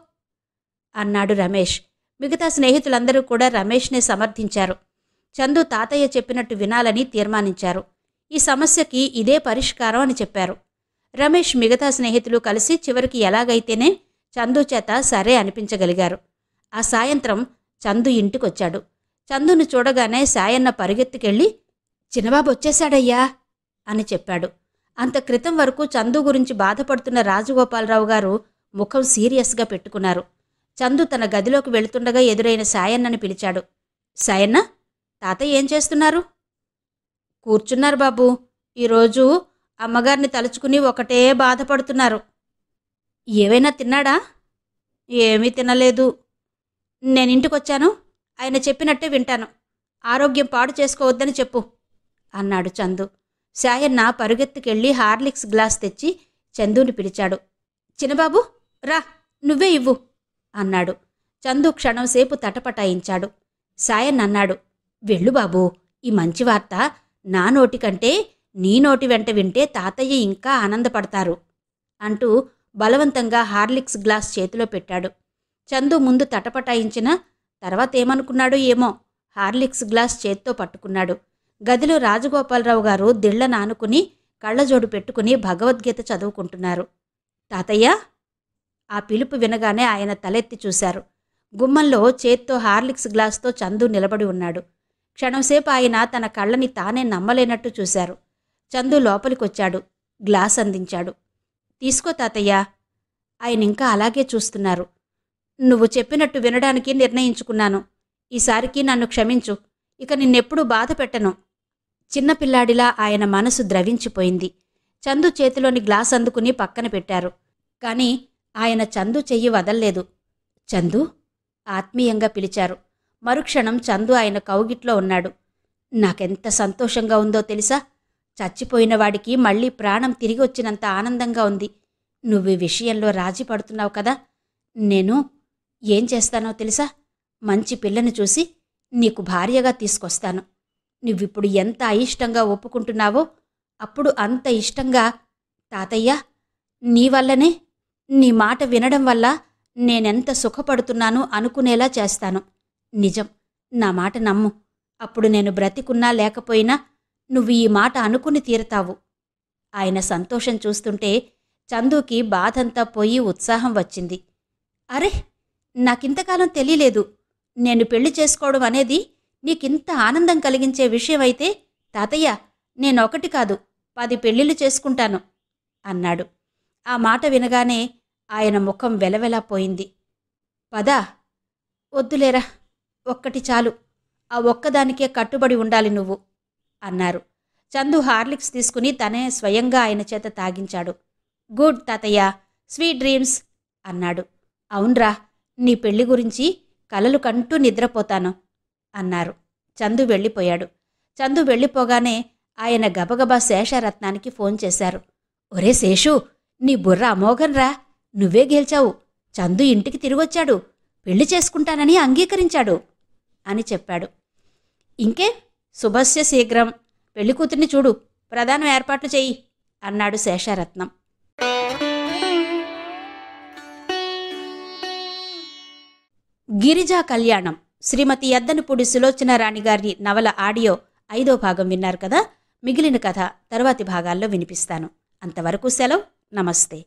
అన్నాడు రమేష్. మిగతా స్నేహితులందరూ కూడా రమేష్నే సమర్థించారు. చందు తాతయ్య చెప్పినట్టు వినాలని తీర్మానించారు. ఈ సమస్యకి ఇదే పరిష్కారం అని చెప్పారు. రమేష్ మిగతా స్నేహితులు కలిసి చివరికి ఎలాగైతేనే చందు చేత సరే అనిపించగలిగారు. ఆ సాయంత్రం చందు ఇంటికొచ్చాడు. చందును చూడగానే సాయన్న పరుగెత్తుకెళ్ళి, చిన్నబాబు వచ్చేశాడయ్యా అని చెప్పాడు. అంత క్రితం వరకు చందు గురించి బాధపడుతున్న రాజగోపాలరావు గారు ముఖం సీరియస్గా పెట్టుకున్నారు. చందు తన గదిలోకి వెళుతుండగా ఎదురైన సాయన్నని పిలిచాడు. సాయన్న, తాతయ్య ఏం చేస్తున్నారు? కూర్చున్నారు బాబూ. ఈరోజు అమ్మగారిని తలుచుకుని ఒకటే బాధపడుతున్నారు. ఏవైనా తిన్నాడా? ఏమీ తినలేదు. నేనింటికొచ్చాను, ఆయన చెప్పినట్టే వింటాను. ఆరోగ్యం పాడు చేసుకోవద్దని చెప్పు అన్నాడు చందు. సాయన్న పరుగెత్తుకెళ్ళి హార్లిక్స్ గ్లాస్ తెచ్చి చందుని పిలిచాడు. చిన్నబాబు రా, నువ్వే ఇవ్వు అన్నాడు. చందు క్షణంసేపు తటపటాయించాడు. సాయన్న అన్నాడు, వెళ్ళు బాబూ, ఈ మంచి వార్త నా నోటి కంటే నీ నోటి వెంట వింటే తాతయ్య ఇంకా ఆనందపడతారు అంటూ బలవంతంగా హార్లిక్స్ గ్లాస్ చేతిలో పెట్టాడు. చందు ముందు తటపటాయించిన తర్వాతేమనుకున్నాడో ఏమో హార్లిక్స్ గ్లాస్ చేత్తో పట్టుకున్నాడు. గదిలో రాజగోపాలరావు గారు దిళ్ల నానుకుని కళ్ళజోడు పెట్టుకుని భగవద్గీత చదువుకుంటున్నారు. తాతయ్య! ఆ పిలుపు వినగానే ఆయన తలెత్తి చూశారు. గుమ్మంలో చేత్తో హార్లిక్స్ గ్లాస్తో చందు నిలబడి ఉన్నాడు. క్షణంసేపు ఆయన తన కళ్ళని తానే నమ్మలేనట్టు చూశారు. చందు లోపలికొచ్చాడు. గ్లాస్ అందించాడు. తీసుకో తాతయ్య. ఆయనింకా అలాగే చూస్తున్నారు. నువ్వు చెప్పినట్టు వినడానికి నిర్ణయించుకున్నాను. ఈసారికి నన్ను క్షమించు. ఇక నిన్నెప్పుడూ బాధ పెట్టను. చిన్నపిల్లాడిలా ఆయన మనసు ద్రవించిపోయింది. చందు చేతిలోని గ్లాస్ అందుకుని పక్కన పెట్టారు. కాని ఆయన చందు చెయ్యి వదల్లేదు. చందు ఆత్మీయంగా పిలిచారు. మరుక్షణం చందు ఆయన కౌగిట్లో ఉన్నాడు. నాకెంత సంతోషంగా ఉందో తెలుసా? చచ్చిపోయిన వాడికి మళ్లీ ప్రాణం తిరిగి వచ్చినంత ఆనందంగా ఉంది. నువ్వు ఈ విషయంలో రాజీ పడుతున్నావు కదా? నేను ఏం చేస్తానో తెలుసా? మంచి పిల్లను చూసి నీకు భార్యగా తీసుకొస్తాను. నువ్విప్పుడు ఎంత అయిష్టంగా ఒప్పుకుంటున్నావో అప్పుడు అంత ఇష్టంగా, తాతయ్య నీ వల్లనే, నీ మాట వినడం వల్ల నేనెంత సుఖపడుతున్నాను అనుకునేలా చేస్తాను. నిజం, నా మాట నమ్ము. అప్పుడు నేను బ్రతికున్నా లేకపోయినా నువ్వు ఈ మాట అనుకుని తీరతావు. ఆయన సంతోషం చూస్తుంటే చందుకి బాధంతా పోయి ఉత్సాహం వచ్చింది. అరే, నాకింతకాలం తెలియలేదు. నేను పెళ్లి చేసుకోవడం అనేది నీకింత ఆనందం కలిగించే విషయమైతే తాతయ్య, నేనొకటి కాదు 10 పెళ్లిళ్ళు చేసుకుంటాను అన్నాడు. ఆ మాట వినగానే ఆయన ముఖం వెలవెలా పదా, వద్దులేరా, ఒక్కటి చాలు. ఆ ఒక్కదానికే కట్టుబడి ఉండాలి నువ్వు అన్నారు. చందు హార్లిక్స్ తీసుకుని తనే స్వయంగా ఆయన చేత తాగించాడు. గుడ్ తాతయ్య, స్వీట్ డ్రీమ్స్ అన్నాడు. అవునరా, నీ పెళ్లి గురించి కలలు కంటూ నిద్రపోతాను అన్నారు. చందు వెళ్ళిపోయాడు. చందు వెళ్ళిపోగానే ఆయన గబగబా శేషరత్నానికి ఫోన్ చేశారు. ఒరే శేషు, నీ బుర్ర అమోఘంరా. నువ్వే గెలిచావు. చందు ఇంటికి తిరిగొచ్చాడు. పెళ్లి చేసుకుంటానని అంగీకరించాడు అని చెప్పాడు. ఇంకే, శుభస్య శీఘ్రం. పెళ్లికూతుర్ని చూడు, ప్రధాన ఏర్పాట్లు చెయ్యి అన్నాడు శేషరత్నం. గిరిజా కళ్యాణం శ్రీమతి యద్దనపూడి సులోచన రాణిగారి నవల ఆడియో 5వ భాగం విన్నారు కదా. మిగిలిన కథ తరువాతి భాగాల్లో వినిపిస్తాను. అంతవరకు సెలవు. నమస్తే.